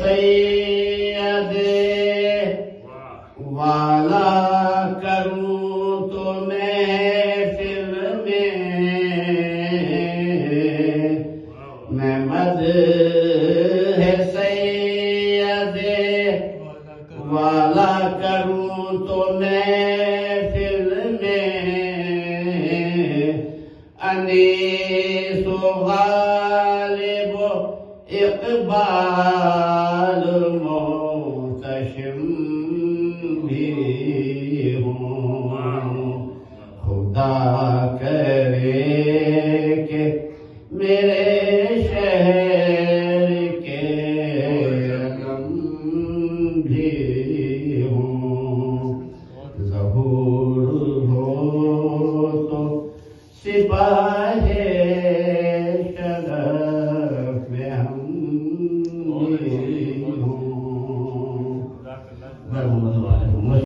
سید والا کروں تو محفل میں مدح سید والا کروں تو محفل میں انیس و غالب و اقبال محتشم بھی ہوں خدا کرے کہ میرے شہر کے غم بھی ہوں ظہور ہو تو سپاہ شرف میں ہم بھی ہوں